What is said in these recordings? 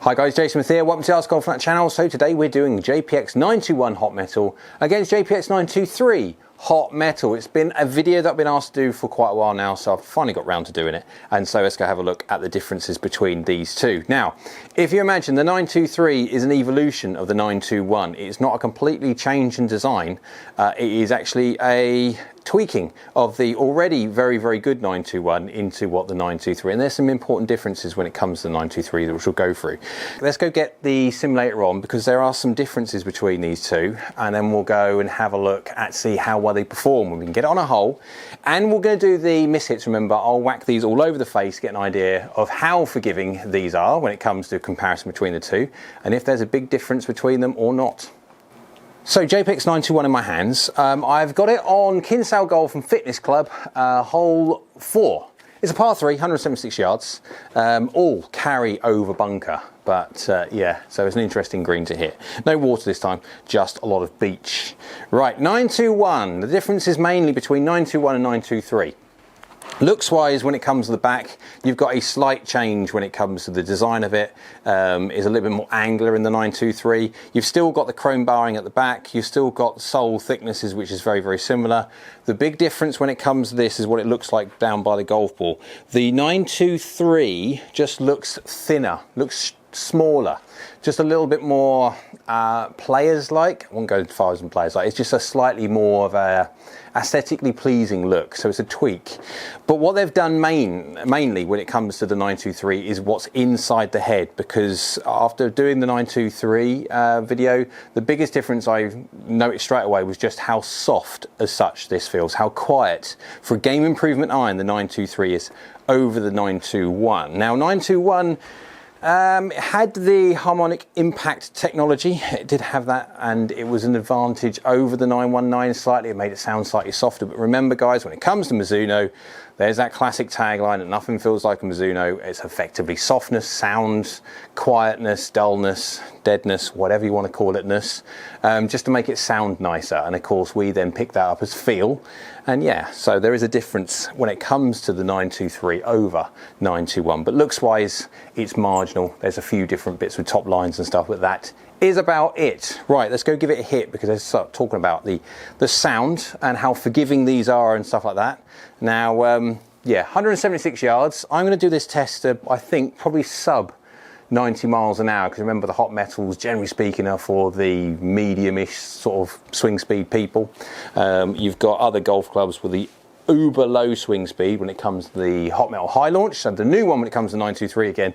Hi guys, Jason here, welcome to the AskGolfNut channel. So today we're doing JPX921 Hot Metal against JPX923 Hot Metal. It's been a video that I've been asked to do for quite a while now, so I've finally got round to doing it. And so let's go have a look at the differences between these two. Now, if you imagine the 923 is an evolution of the 921, it's not a completely change in design. It is actually a tweaking of the already very, very good 921 into what the 923, and there's some important differences when it comes to the 923 which we'll go through. Let's go get the simulator on because there are some differences between these two, and then we'll go and have a look at see how well they perform when we can get it on a hole. And we're going to do the miss hits. Remember, I'll whack these all over the face, get an idea of how forgiving these are when it comes to comparison between the two, and if there's a big difference between them or not. So JPX921 in my hands. I've got it on Kinsale Golf and Fitness Club, hole 4. It's a par 3, 176 yards, all carry over bunker, but yeah, so it's an interesting green to hit. No water this time, just a lot of beach. Right, 921, the difference is mainly between 921 and 923. Looks wise, when it comes to the back, you've got a slight change when it comes to the design of it. It's a little bit more angular in the 923. You've still got the chrome barring at the back. You've still got sole thicknesses, which is very, very similar. The big difference when it comes to this is what it looks like down by the golf ball. The 923 just looks thinner, looks smaller, just a little bit more players-like. I won't go as far as players-like. It's just a slightly more of a aesthetically pleasing look, so it's a tweak. But what they've done mainly when it comes to the 923 is what's inside the head, because after doing the 923 video, the biggest difference I noticed straight away was just how soft as such this feels, how quiet. For a game improvement iron, the 923 is over the 921. Now 921 it had the harmonic impact technology. It did have that, and it was an advantage over the 919 slightly. It made it sound slightly softer. But remember guys, when it comes to Mizuno, there's that classic tagline that nothing feels like a Mizuno. It's effectively softness, sound, quietness, dullness, deadness, whatever you want to call it-ness, just to make it sound nicer. And of course we then pick that up as feel. And yeah, so there is a difference when it comes to the 923 over 921, but looks wise it's marginal. There's a few different bits with top lines and stuff, but that is about it. Right, let's go give it a hit, because let's start talking about the sound and how forgiving these are and stuff like that. Now yeah, 176 yards. I'm going to do this test I think probably sub 90 miles an hour, because remember the Hot Metals, generally speaking, are for the medium-ish sort of swing speed people. You've got other golf clubs with the uber low swing speed when it comes to the Hot Metal High Launch, and the new one when it comes to 923 again.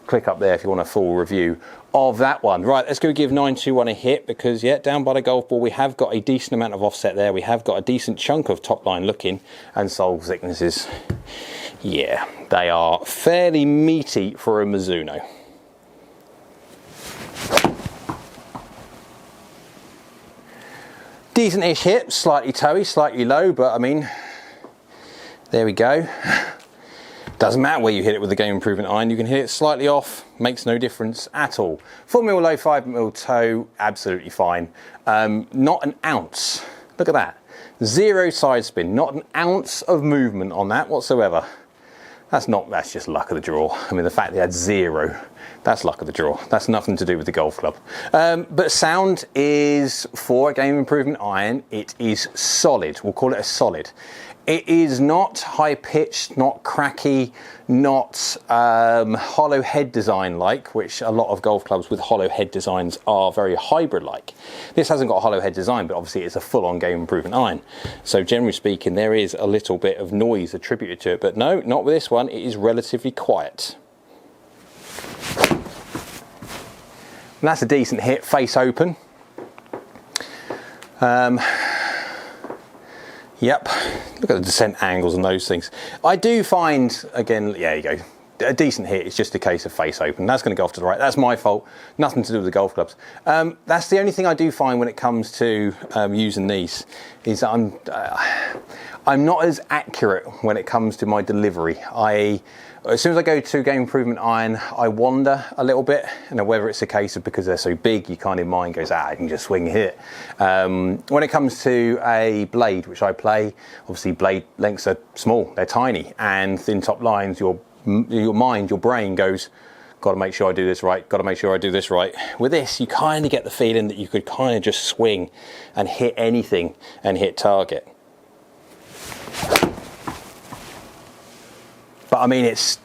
Click up there if you want a full review of that one. Right, let's go give 921 a hit, because yeah, down by the golf ball we have got a decent amount of offset there. We have got a decent chunk of top line looking, and sole thicknesses, yeah, they are fairly meaty for a Mizuno. Decent-ish hit, slightly toey, slightly low, but I mean, there we go. Doesn't matter where you hit it with the game improvement iron, you can hit it slightly off, makes no difference at all. 4mm low, 5mm toe, absolutely fine. Not an ounce, look at that. Zero side spin, not an ounce of movement on that whatsoever. That's just luck of the draw. I mean, the fact they had zero, that's luck of the draw. That's nothing to do with the golf club. But sound is, for a game improvement iron, it is solid. We'll call it a solid. It is not high pitched, not cracky, not hollow head design like, which a lot of golf clubs with hollow head designs are very hybrid like. This hasn't got a hollow head design, but obviously it's a full on game improvement iron. So generally speaking, there is a little bit of noise attributed to it, but no, not with this one. It is relatively quiet. And that's a decent hit, face open. Yep, look at the descent angles and those things. I do find, again, yeah, you go, a decent hit. It's just a case of face open. That's going to go off to the right. That's my fault. Nothing to do with the golf clubs. That's the only thing I do find when it comes to using these, is that I'm not as accurate when it comes to my delivery. As soon as I go to game improvement iron, I wander a little bit, and whether it's a case of because they're so big, your kind of mind goes, I can just swing and hit. When it comes to a blade, which I play, obviously blade lengths are small, they're tiny, and thin top lines, your mind, your brain goes, got to make sure I do this right, got to make sure I do this right. With this, you kind of get the feeling that you could kind of just swing and hit anything and hit target. But I mean, it's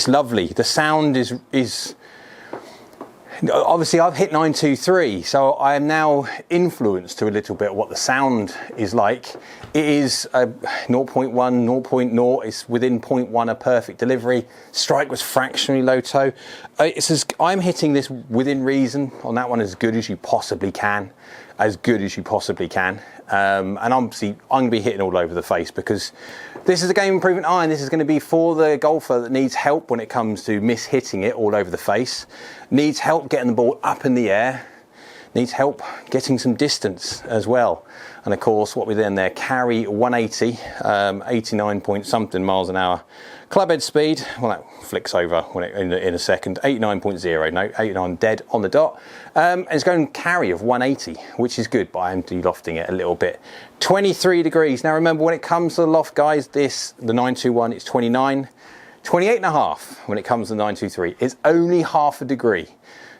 lovely. The sound is obviously I've hit 923, so I am now influenced to a little bit what the sound is like. It is a 0.1, 0.0, it's within 0.1 a perfect delivery. Strike was fractionally low toe. I'm hitting this within reason on that one, as good as you possibly can. As good as you possibly can. And obviously I'm going to be hitting all over the face, because this is a game improvement iron. This is going to be for the golfer that needs help when it comes to mis-hitting it all over the face, needs help getting the ball up in the air, needs help getting some distance as well. And of course, what we then there, carry 180, 89 point something miles an hour. Club head speed, well, that flicks over when in a second, 89.0, no, 89 dead on the dot. And it's going carry of 180, which is good, but I'm de-lofting it a little bit. 23 degrees. Now remember, when it comes to the loft, guys, the 921, it's 29, 28 and a half when it comes to the 923. It's only half a degree.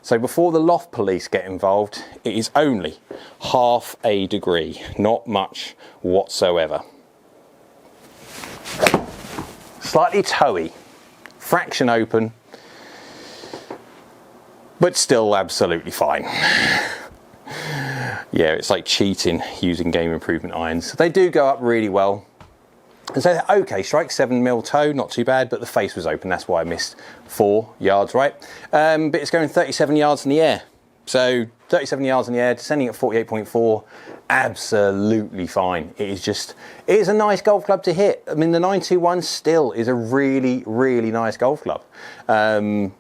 So before the loft police get involved, it is only half a degree, not much whatsoever. Slightly toey, fraction open, but still absolutely fine. Yeah, it's like cheating using game improvement irons. They do go up really well. And so, okay, strike 7mm toe, not too bad, but the face was open. That's why I missed 4 yards, right? But it's going 37 yards in the air. So 37 yards in the air, descending at 48.4, absolutely fine. It is a nice golf club to hit. I mean, the 921 still is a really, really nice golf club. And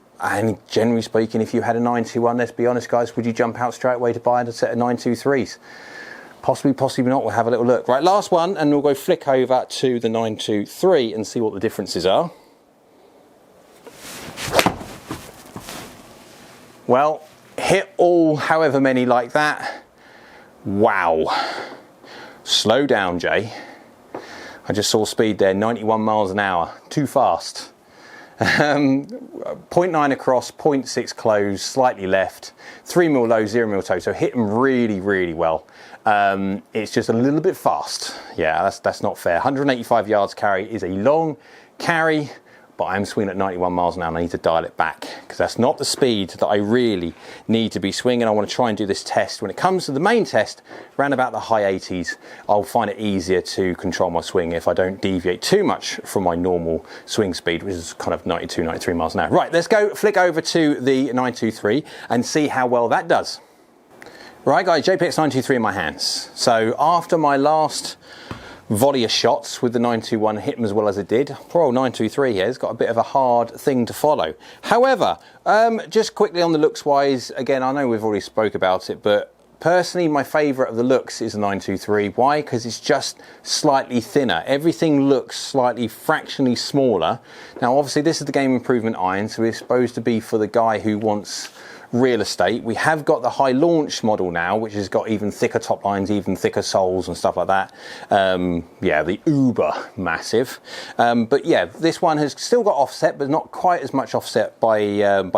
generally speaking, if you had a 921, let's be honest, guys, would you jump out straight away to buy a set of 923s? Possibly, possibly not. We'll have a little look. Right, last one, and we'll go flick over to the 923 and see what the differences are. Well, hit all however many like that. Wow. Slow down, Jay. I just saw speed there, 91 miles an hour. Too fast. 0.9 across, 0.6 close, slightly left, 3mm low, 0mm toe, so hit them really, really well. It's just a little bit fast. Yeah, that's not fair. 185 yards carry is a long carry, but I'm swinging at 91 miles an hour and I need to dial it back, because that's not the speed that I really need to be swinging. I want to try and do this test. When it comes to the main test, around about the high 80s, I'll find it easier to control my swing if I don't deviate too much from my normal swing speed, which is kind of 92, 93 miles an hour. Right, let's go flick over to the 923 and see how well that does. Right guys, JPX923 in my hands. So after my last volley of shots with the 921 hit them as well as it did, poor old 923 here has got a bit of a hard thing to follow. However, just quickly on the looks wise, again, I know we've already spoke about it, but personally my favourite of the looks is the 923. Why? Because it's just slightly thinner. Everything looks slightly fractionally smaller. Now obviously this is the game improvement iron, so it's supposed to be for the guy who wants real estate. We have got the high launch model now, which has got even thicker top lines, even thicker soles and stuff like that. Yeah, the uber massive. But yeah, this one has still got offset, but not quite as much offset by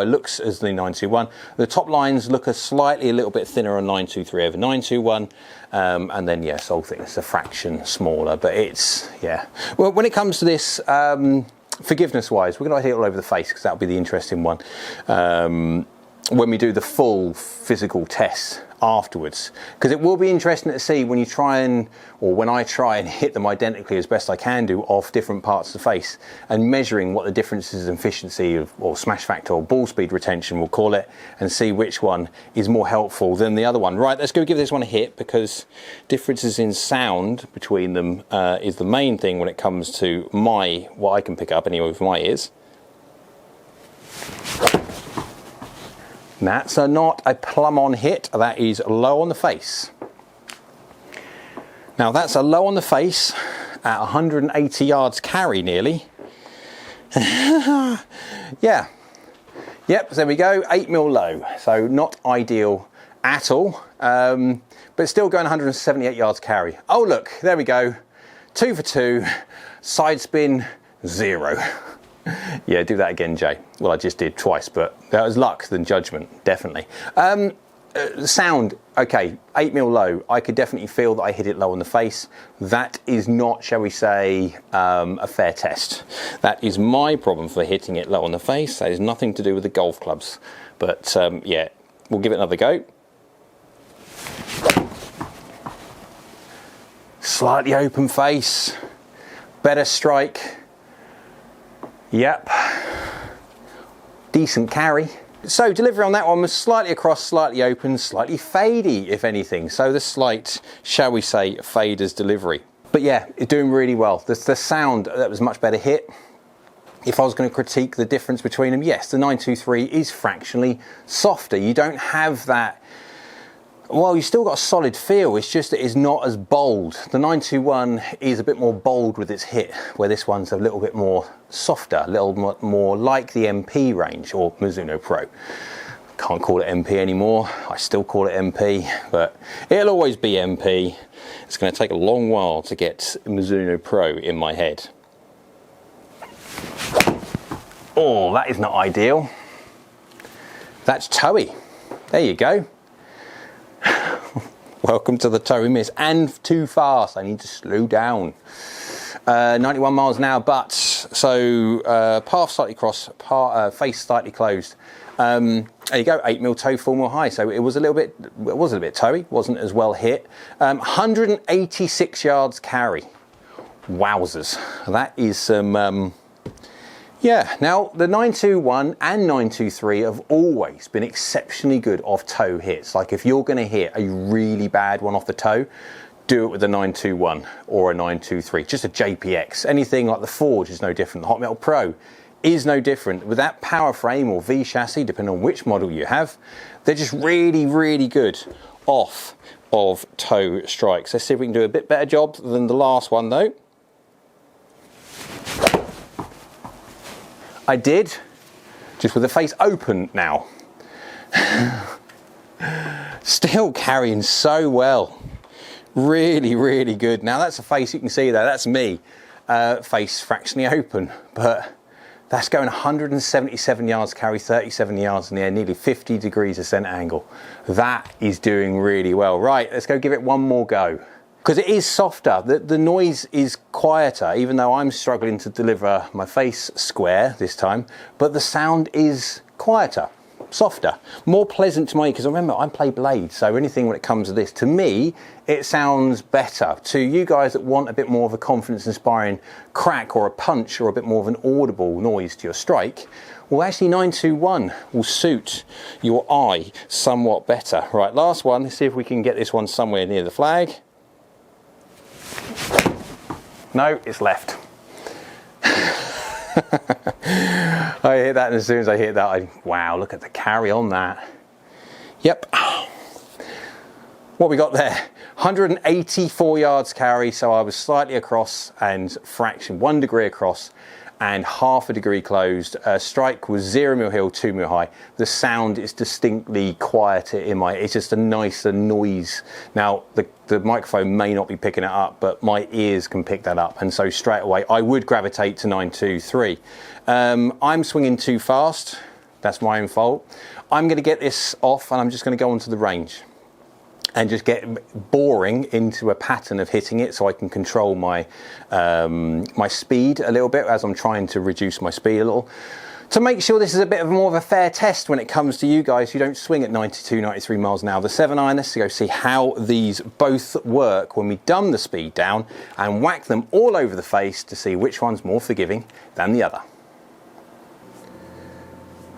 looks as the 921. The top lines look a little bit thinner on 923 over 921. And then yeah, sole thickness a fraction smaller, but it's, yeah. Well, when it comes to this, forgiveness wise, we're going to hit it all over the face, because that'll be the interesting one. When we do the full physical test afterwards, because it will be interesting to see when you try and, or when I try and hit them identically as best I can do off different parts of the face, and measuring what the differences in efficiency of, or smash factor or ball speed retention we'll call it, and see which one is more helpful than the other one. Right, let's go give this one a hit, because differences in sound between them is the main thing when it comes to what I can pick up anyway with my ears. That's not a plumb-on hit, that is low on the face. Now that's a low on the face at 180 yards carry nearly. Yeah, yep, so there we go, 8mm low, so not ideal at all, but still going 178 yards carry. Oh look, there we go, 2 for 2, side spin 0. Yeah, do that again, Jay. Well, I just did twice, but that was luck than judgment, definitely. Sound, okay, 8mm low. I could definitely feel that I hit it low on the face. That is not, shall we say, a fair test. That is my problem for hitting it low on the face. That is nothing to do with the golf clubs. But yeah, we'll give it another go. Slightly open face, better strike. Yep, decent carry. So delivery on that one was slightly across, slightly open, slightly fadey, if anything. So the slight, shall we say, faders delivery. But yeah, it's doing really well. The sound, that was a much better hit. If I was going to critique the difference between them, yes, the 923 is fractionally softer. You don't have that, well, you still got a solid feel, it's just that it's not as bold. The 921 is a bit more bold with its hit, where this one's a little bit more softer, a little more like the MP range, or Mizuno Pro. Can't call it MP anymore, I still call it MP, but it'll always be MP. It's going to take a long while to get Mizuno Pro in my head. Oh, that is not ideal. That's toey. There you go. Welcome to the toey miss, and too fast. I need to slow down. 91 miles an hour, but so path slightly cross, face slightly closed. There you go, 8mm toe, 4mm high. So it was a little bit, it was a bit toey, wasn't as well hit. 186 yards carry. Wowzers, that is some. Yeah, now the 921 and 923 have always been exceptionally good off toe hits. Like if you're going to hit a really bad one off the toe, do it with a 921 or a 923, just a JPX. Anything like the Forge is no different. The Hot Metal Pro is no different. With that power frame or V chassis, depending on which model you have, they're just really, really good off of toe strikes. Let's see if we can do a bit better job than the last one though. I did, just with the face open now. Still carrying so well. Really, really good. Now that's a face you can see there, that's me. Face fractionally open, but that's going 177 yards carry, 37 yards in the air, nearly 50 degrees of center angle. That is doing really well. Right, let's go give it one more go. Because it is softer, the noise is quieter, even though I'm struggling to deliver my face square this time, but the sound is quieter, softer, more pleasant to my ear, because remember, I play blade, so anything when it comes to this, to me, it sounds better. To you guys that want a bit more of a confidence-inspiring crack or a punch or a bit more of an audible noise to your strike, well, actually 921 will suit your eye somewhat better. Right, last one, let's see if we can get this one somewhere near the flag. No, it's left. I hit that, and as soon as I hit that, wow, look at the carry on that. Yep. What we got there? 184 yards carry, so I was slightly across and fraction 1 degree across and half a degree closed. Strike was 0mm hill, 2mm high. The sound is distinctly quieter in my, it's just a nicer noise. Now, the microphone may not be picking it up, but my ears can pick that up. And so straight away, I would gravitate to 923. I'm swinging too fast. That's my own fault. I'm gonna get this off and I'm just gonna go onto the range and just get boring into a pattern of hitting it so I can control my my speed a little bit as I'm trying to reduce my speed a little. To make sure this is a bit more of a fair test when it comes to you guys who don't swing at 92, 93 miles an hour. The 7-iron, let's go see how these both work when we dumb the speed down and whack them all over the face to see which one's more forgiving than the other.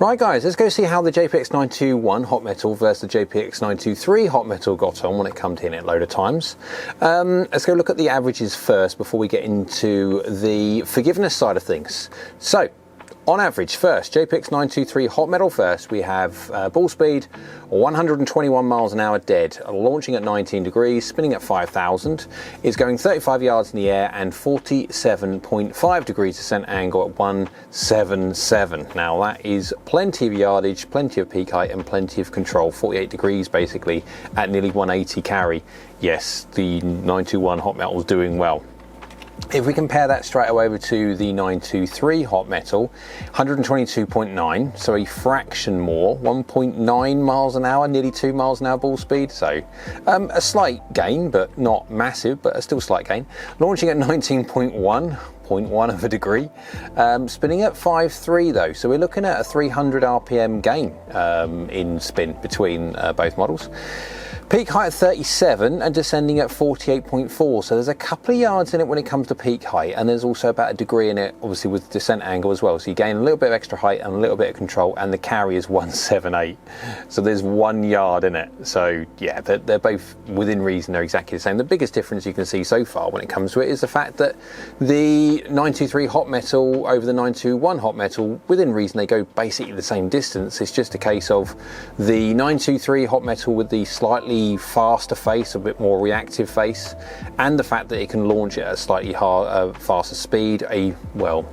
Right guys, let's go see how the JPX921 Hot Metal versus the JPX923 Hot Metal got on when it come to hitting it a load of times. Let's go look at the averages first before we get into the forgiveness side of things. So, on average first, JPX923 Hot Metal first, we have ball speed 121 miles an hour dead, launching at 19 degrees, spinning at 5,000, is going 35 yards in the air and 47.5 degrees descent angle at 177. Now that is plenty of yardage, plenty of peak height and plenty of control, 48 degrees basically at nearly 180 carry. Yes, the 921 Hot Metal is doing well. If we compare that straight away over to the 923 Hot Metal, 122.9, so a fraction more, 1.9 miles an hour, nearly 2 miles an hour ball speed, so a slight gain, but not massive, but a still slight gain. Launching at 19.1, 0.1 of a degree, spinning at 5.3 though, so we're looking at a 300 RPM gain in spin between both models. Peak height at 37 and descending at 48.4, so there's a couple of yards in it when it comes to peak height, and there's also about a degree in it obviously with descent angle as well, so you gain a little bit of extra height and a little bit of control, and the carry is 178, so there's 1 yard in it. So yeah, they're both within reason, they're exactly the same. The biggest difference you can see so far when it comes to it is the fact that the 923 Hot Metal over the 921 Hot Metal, within reason they go basically the same distance. It's just a case of the 923 Hot Metal with the slightly faster face, a bit more reactive face, and the fact that it can launch at a slightly faster speed,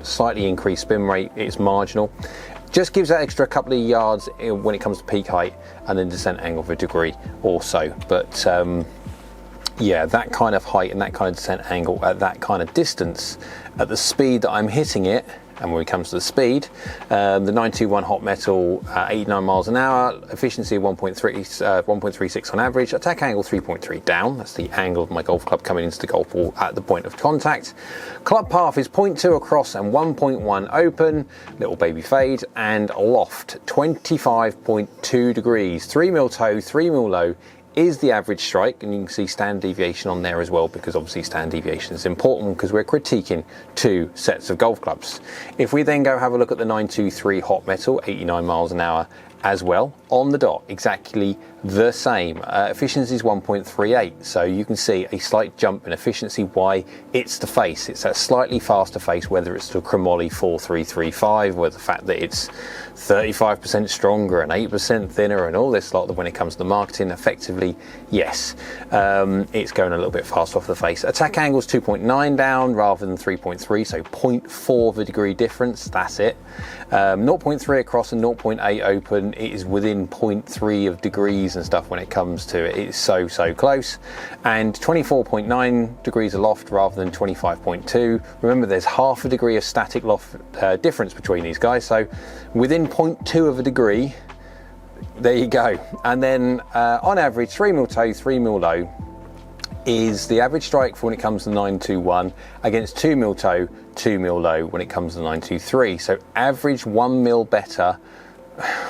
slightly increased spin rate, it's marginal. Just gives that extra couple of yards when it comes to peak height and then descent angle of a degree also. But yeah, that kind of height and that kind of descent angle at that kind of distance, at the speed that I'm hitting it, and when it comes to the speed, the 921 Hot Metal, 89 miles an hour, efficiency 1.36 on average, attack angle 3.3 down, that's the angle of my golf club coming into the golf ball at the point of contact. Club path is 0.2 across and 1.1 open, little baby fade, and loft 25.2 degrees, 3 mil toe, 3 mil low, is the average strike, and you can see standard deviation on there as well, because obviously standard deviation is important because we're critiquing 2 sets of golf clubs. If we then go have a look at the 923 Hot Metal, 89 miles an hour as well, on the dot, exactly the same. Efficiency is 1.38, so you can see a slight jump in efficiency. Why? It's the face. It's that slightly faster face, whether it's the Chromoly 4335, or the fact that it's 35% stronger and 8% thinner and all this lot, that when it comes to the marketing, effectively, yes, it's going a little bit faster off the face. Attack angle is 2.9 down rather than 3.3, so 0.4 of a degree difference, that's it. 0.3 across and 0.8 open, it is within 0.3 of degrees and stuff when it comes to it. It's so close. And 24.9 degrees aloft rather than 25.2. Remember, there's half a degree of static loft difference between these guys, so within 0.2 of a degree, there you go. And then on average, 3 mil toe, 3 mil low is the average strike for when it comes to 921 against 2 mil toe, 2 mil low when it comes to 923. So average 1 mil better,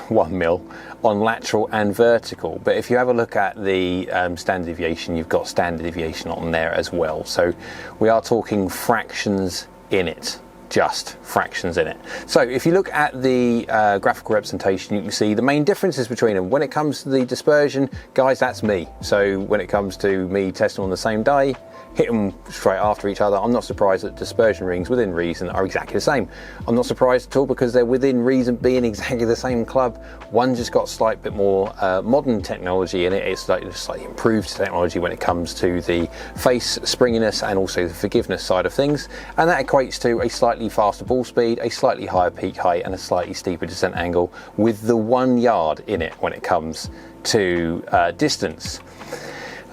1 mil on lateral and vertical. But if you have a look at the standard deviation, you've got standard deviation on there as well. So we are talking fractions in it. Just fractions in it. So if you look at the graphical representation, you can see the main differences between them. When it comes to the dispersion, guys, that's me. So when it comes to me testing on the same day, hit them straight after each other, I'm not surprised that dispersion rings within reason are exactly the same. I'm not surprised at all, because they're within reason being exactly the same club. One just got a slight bit more modern technology in it. It's slightly improved technology when it comes to the face springiness and also the forgiveness side of things, and that equates to a slightly faster ball speed, a slightly higher peak height, and a slightly steeper descent angle with the 1 yard in it when it comes to distance.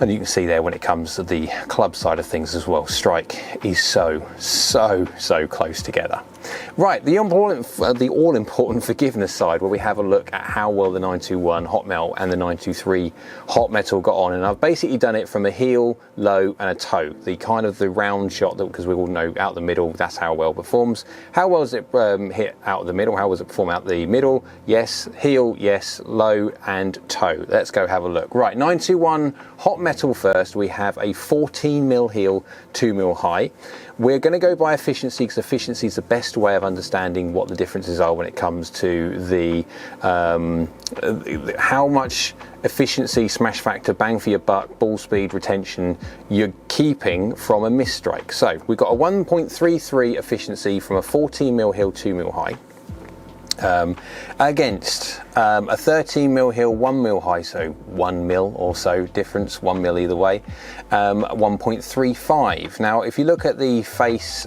And you can see there when it comes to the club side of things as well, strike is so close together. Right, the all-important forgiveness side, where we have a look at how well the 921 Hot Metal and the 923 Hot Metal got on, and I've basically done it from a heel, low, and a toe. The kind of the round shot, because we all know out the middle, that's how well it performs. How well does it hit out of the middle? How does it perform out the middle? Yes. Heel, yes. Low and toe. Let's go have a look. Right, 921 Hot Metal first. We have a 14 mil heel, 2 mil high. We're going to go by efficiency, because efficiency is the best way of understanding what the differences are when it comes to the how much efficiency, smash factor, bang for your buck, ball speed, retention you're keeping from a miss strike. So we've got a 1.33 efficiency from a 14 mil heel, 2 mil high. Against a 13mm heel, 1mm high, so 1mm or so difference, 1mm either way, 1.35. Now if you look at the face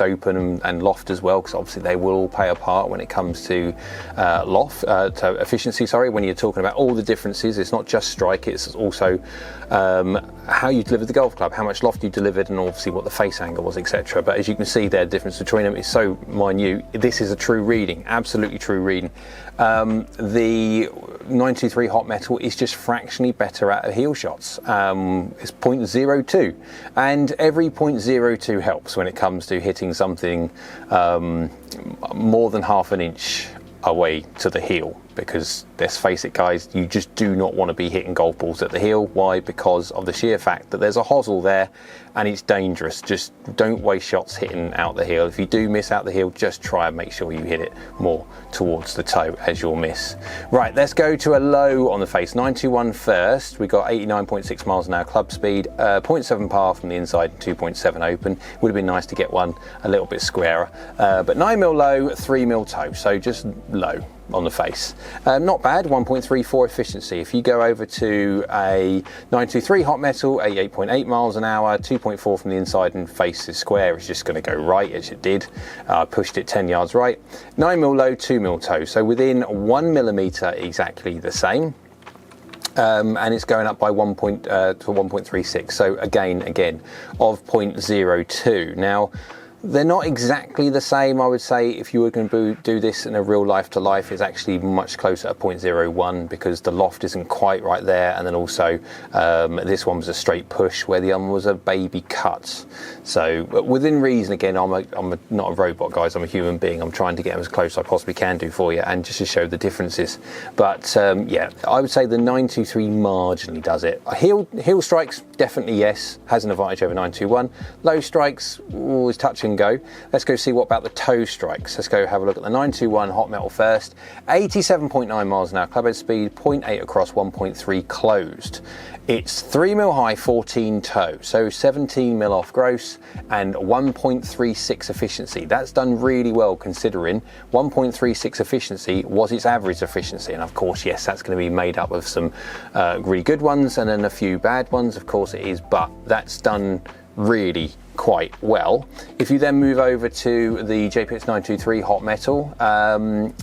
open and loft as well, because obviously they will all play a part when it comes to to efficiency, sorry, when you're talking about all the differences. It's not just strike, it's also how you delivered the golf club, how much loft you delivered, and obviously what the face angle was, etc. But as you can see there, the difference between them is so minute. This is a true reading, absolutely true reading. The 923 Hot Metal is just fractionally better at heel shots. It's 0.02, and every 0.02 helps when it comes to hitting something more than half an inch away to the heel, because let's face it guys, you just do not want to be hitting golf balls at the heel. Why? Because of the sheer fact that there's a hosel there and it's dangerous. Just don't waste shots hitting out the heel. If you do miss out the heel, just try and make sure you hit it more towards the toe as your miss. Right, let's go to a low on the face. 921 first. We got 89.6 miles an hour club speed, 0.7 par from the inside, 2.7 open. Would have been nice to get one a little bit squarer, but 9mm low, 3mm toe, so just low on the face. Not bad, 1.34 efficiency. If you go over to a 923 Hot Metal, 88.8 miles an hour, 2.4 from the inside and face is square, it's just going to go right as it did. Pushed it 10 yards right. 9mm low, 2mm toe, so within 1mm exactly the same. And it's going up by 1 to 1.36, so again of 0.02. Now they're not exactly the same. I would say if you were going to do this in a real life to life, it's actually much closer to 0.01 because the loft isn't quite right there, and then also this one was a straight push where the other one was a baby cut. So within reason, again, I'm not a robot, guys, I'm a human being. I'm trying to get them as close as I possibly can do for you, and just to show the differences. But yeah, I would say the 923 marginally does it. Heel strikes, definitely yes, has an advantage over 921. Low strikes, always touch and go. Let's go see what about the toe strikes. Let's go have a look at the 921 Hot Metal first. 87.9 miles an hour clubhead speed, 0.8 across, 1.3 closed. It's 3mm high, 14 toe, so 17mm off gross and 1.36 efficiency. That's done really well considering 1.36 efficiency was its average efficiency. And of course, yes, that's going to be made up of some really good ones and then a few bad ones. Of course it is, but that's done really quite well. If you then move over to the JPX923 Hot Metal,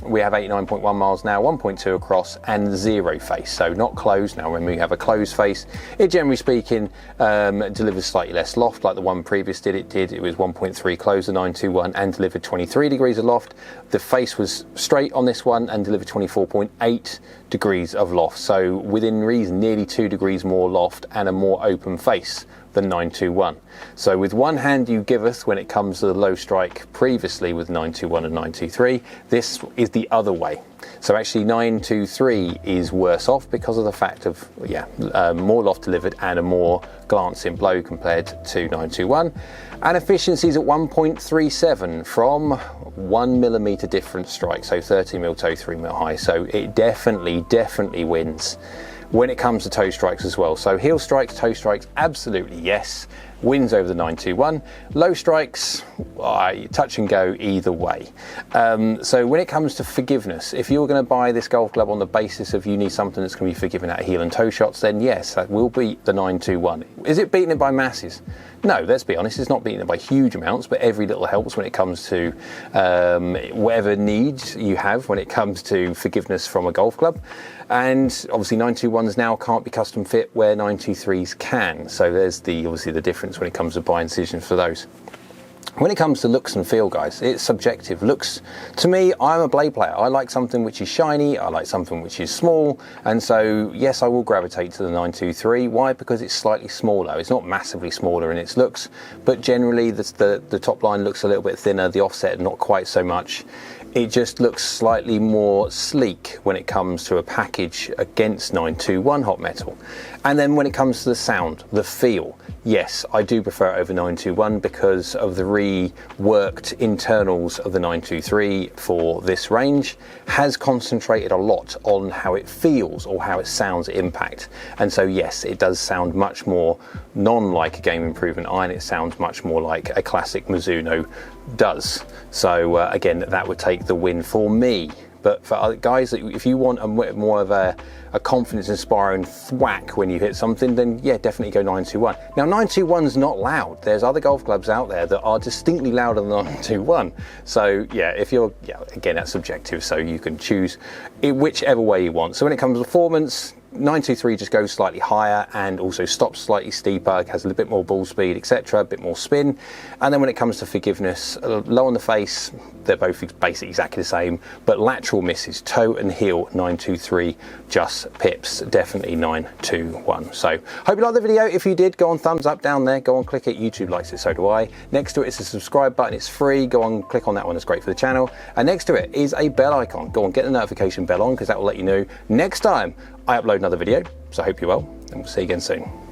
we have 89.1 miles an hour, 1.2 across and 0 face, so not closed. Now when we have a closed face, it generally speaking delivers slightly less loft like the one previous did. It was 1.3 closed, the 921, and delivered 23 degrees of loft. The face was straight on this one and delivered 24.8 degrees of loft, so within reason nearly 2 degrees more loft and a more open face than 921. So with one hand you giveth when it comes to the low strike previously with 921 and 923, this is the other way. So actually 923 is worse off because of the fact of more loft delivered and a more glancing blow compared to 921. And efficiency is at 1.37 from 1mm different strike, so 30mm toe, 3mm high. So it definitely wins when it comes to toe strikes as well. So heel strikes, toe strikes, absolutely yes, wins over the 921. Low strikes, touch and go either way. So when it comes to forgiveness, if you're going to buy this golf club on the basis of you need something that's going to be forgiving out heel and toe shots, then yes, that will beat the 921. Is it beating it by masses? No, let's be honest, it's not beating it by huge amounts, but every little helps when it comes to whatever needs you have when it comes to forgiveness from a golf club. And obviously 921s now can't be custom fit where 923s can. So there's obviously the difference when it comes to buying decisions for those. When it comes to looks and feel, guys, it's subjective. Looks, to me, I'm a blade player. I like something which is shiny, I like something which is small, and so yes, I will gravitate to the 923. Why? Because it's slightly smaller. It's not massively smaller in its looks, but generally the top line looks a little bit thinner, the offset not quite so much. It just looks slightly more sleek when it comes to a package against 921 Hot Metal. And then when it comes to the sound, the feel, yes, I do prefer it over 921 because of the reworked internals of the 923 for this range has concentrated a lot on how it feels or how it sounds at impact. And so yes, it does sound much more non-like a game improvement iron. It sounds much more like a classic Mizuno does. So again, that would take the win for me. but for other guys, if you want a more of a confidence inspiring thwack when you hit something, then yeah, definitely go 921. Now 921's not loud. There's other golf clubs out there that are distinctly louder than 921. So yeah, if you're, yeah, again, that's subjective, so you can choose it whichever way you want. So when it comes to performance, 923 just goes slightly higher and also stops slightly steeper, has a little bit more ball speed, etc., a bit more spin. And then when it comes to forgiveness, low on the face, they're both basically exactly the same, but lateral misses, toe and heel, 923 just pips, definitely 921. So hope you liked the video. If you did, go on thumbs up down there, go on click it, YouTube likes it, so do I. Next to it is a subscribe button, it's free, go on click on that one, it's great for the channel. And next to it is a bell icon, go on get the notification bell on because that will let you know next time I upload another video. So I hope you're well, and we'll see you again soon.